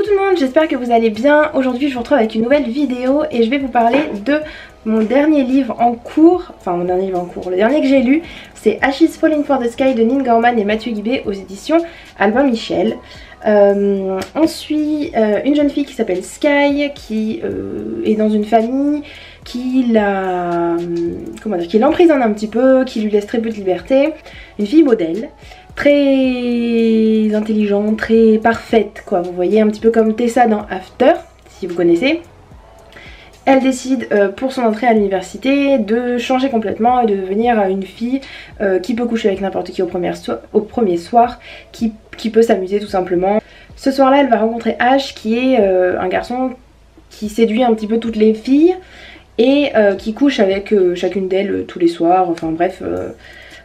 tout le monde, j'espère que vous allez bien. Aujourd'hui je vous retrouve avec une nouvelle vidéo et je vais vous parler de mon dernier livre en cours. Enfin mon dernier livre en cours, le dernier que j'ai lu, c'est Ash is Falling for the Sky de Neil Gaiman et Mathieu Guibé aux éditions Albin Michel. On suit une jeune fille qui s'appelle Sky qui est dans une famille qui l'emprisonne un petit peu, qui lui laisse très peu de liberté. Une fille modèle, très intelligente, très parfaite quoi, vous voyez, un petit peu comme Tessa dans After, si vous connaissez. Elle décide pour son entrée à l'université de changer complètement et de devenir une fille qui peut coucher avec n'importe qui au premier soir, qui peut s'amuser tout simplement. Ce soir-là, elle va rencontrer Ash qui est un garçon qui séduit un petit peu toutes les filles et qui couche avec chacune d'elles tous les soirs, enfin bref,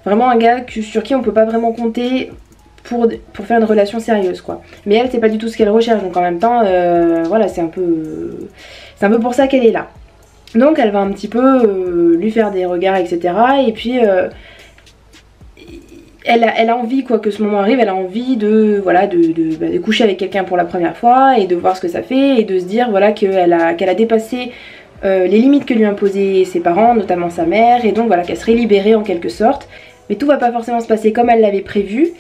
vraiment un gars sur qui on peut pas vraiment compter pour faire une relation sérieuse quoi. Mais elle, c'est pas du tout ce qu'elle recherche, donc en même temps voilà, c'est un peu pour ça qu'elle est là. Donc elle va un petit peu lui faire des regards, etc. Et puis elle a envie quoi que ce moment arrive, elle a envie de coucher avec quelqu'un pour la première fois et de voir ce que ça fait et de se dire voilà qu'elle a dépassé les limites que lui imposaient ses parents, notamment sa mère, et donc voilà qu'elle serait libérée en quelque sorte. Mais tout va pas forcément se passer comme elle l'avait prévu.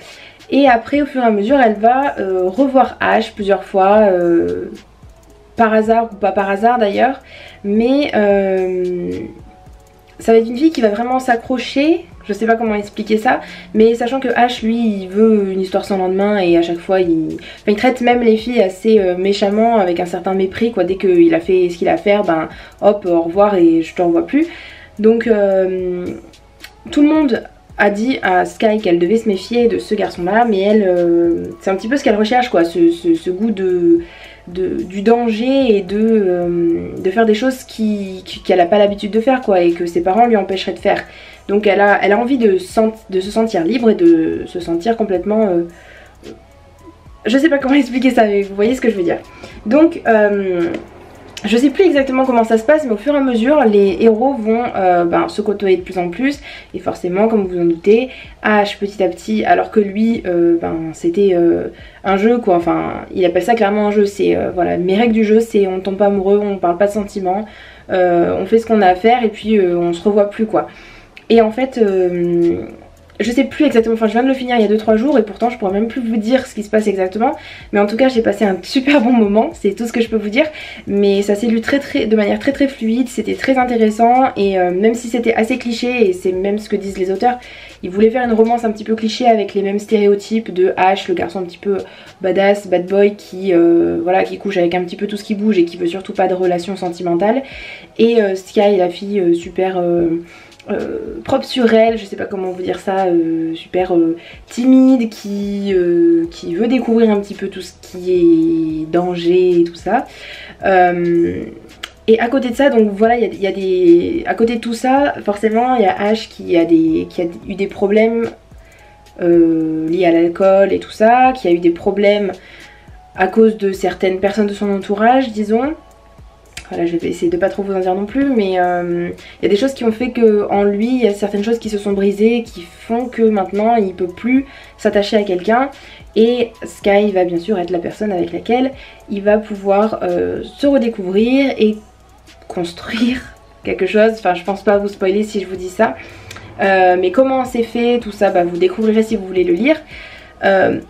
Et après au fur et à mesure elle va revoir Ash plusieurs fois, par hasard ou pas par hasard d'ailleurs, mais ça va être une fille qui va vraiment s'accrocher. Je sais pas comment expliquer ça, mais sachant que Ash lui il veut une histoire sans lendemain et à chaque fois il traite même les filles assez méchamment, avec un certain mépris quoi. Dès qu'il a fait ce qu'il a à faire, ben hop, au revoir et je t'en vois plus. Donc tout le monde a dit à Sky qu'elle devait se méfier de ce garçon là, mais elle c'est un petit peu ce qu'elle recherche quoi, ce goût du danger et de faire des choses qu'elle n'a pas l'habitude de faire quoi, et que ses parents lui empêcheraient de faire. Donc elle a envie de se sentir libre et de se sentir complètement je sais pas comment expliquer ça, mais vous voyez ce que je veux dire. Donc je sais plus exactement comment ça se passe, mais au fur et à mesure les héros vont se côtoyer de plus en plus, et forcément comme vous en doutez, Ash petit à petit, alors que lui c'était un jeu quoi, enfin il appelle ça clairement un jeu, c'est voilà, mes règles du jeu c'est on tombe pas amoureux, on parle pas de sentiments, on fait ce qu'on a à faire et puis on se revoit plus quoi. Et en fait je sais plus exactement, enfin je viens de le finir il y a 2-3 jours et pourtant je pourrais même plus vous dire ce qui se passe exactement. Mais en tout cas j'ai passé un super bon moment, c'est tout ce que je peux vous dire. Mais ça s'est lu de manière très fluide, c'était très intéressant. Et même si c'était assez cliché, et c'est même ce que disent les auteurs, ils voulaient faire une romance un petit peu cliché avec les mêmes stéréotypes de Ash, le garçon un petit peu badass, bad boy qui couche avec un petit peu tout ce qui bouge et qui veut surtout pas de relation sentimentale. Et Sky, la fille super... propre sur elle, je sais pas comment vous dire ça, super timide, qui veut découvrir un petit peu tout ce qui est danger et tout ça. Et à côté de ça, donc voilà, à côté de tout ça, forcément il y a Ash qui a eu des problèmes liés à l'alcool et tout ça, qui a eu des problèmes à cause de certaines personnes de son entourage, disons. Voilà, je vais essayer de pas trop vous en dire non plus, mais il y a des choses qui ont fait qu'en lui, il y a certaines choses qui se sont brisées, qui font que maintenant il peut plus s'attacher à quelqu'un. Et Sky va bien sûr être la personne avec laquelle il va pouvoir se redécouvrir et construire quelque chose. Enfin, je pense pas vous spoiler si je vous dis ça, mais comment c'est fait, tout ça, vous découvrirez si vous voulez le lire.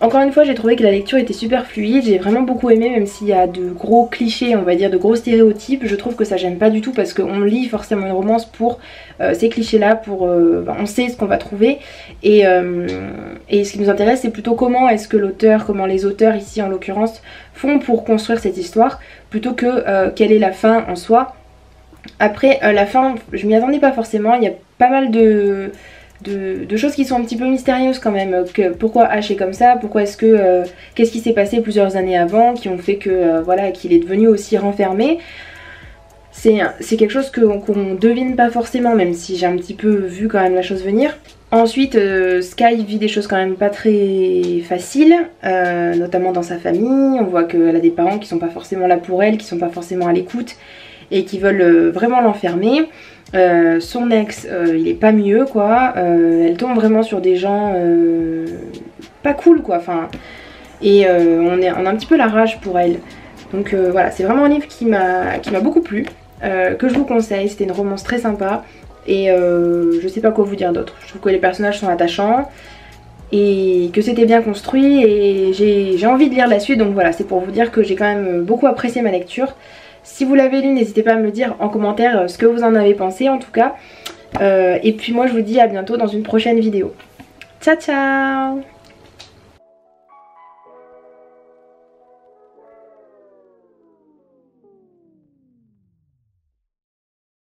Encore une fois, j'ai trouvé que la lecture était super fluide, j'ai vraiment beaucoup aimé, même s'il y a de gros clichés, on va dire, de gros stéréotypes. Je trouve que ça gêne pas du tout parce qu'on lit forcément une romance pour ces clichés là, on sait ce qu'on va trouver, et ce qui nous intéresse c'est plutôt comment est-ce que comment les auteurs ici en l'occurrence font pour construire cette histoire, plutôt que quelle est la fin en soi. Après la fin, je m'y attendais pas forcément, il y a pas mal de choses qui sont un petit peu mystérieuses quand même. Pourquoi Ash est comme ça, pourquoi est-ce que qu'est-ce qui s'est passé plusieurs années avant qui ont fait que voilà, qu'il est devenu aussi renfermé. C'est quelque chose qu'on devine pas forcément, même si j'ai un petit peu vu quand même la chose venir. Ensuite Sky vit des choses quand même pas très faciles, notamment dans sa famille. On voit qu'elle a des parents qui sont pas forcément là pour elle, qui sont pas forcément à l'écoute et qui veulent vraiment l'enfermer. Son ex il est pas mieux quoi, elle tombe vraiment sur des gens pas cool quoi, enfin, et on a un petit peu la rage pour elle. Donc voilà, c'est vraiment un livre qui m'a beaucoup plu, que je vous conseille. C'était une romance très sympa et je sais pas quoi vous dire d'autre. Je trouve que les personnages sont attachants et que c'était bien construit et j'ai envie de lire la suite. Donc voilà, c'est pour vous dire que j'ai quand même beaucoup apprécié ma lecture. Si vous l'avez lu, n'hésitez pas à me dire en commentaire ce que vous en avez pensé en tout cas. Et puis moi je vous dis à bientôt dans une prochaine vidéo. Ciao ciao!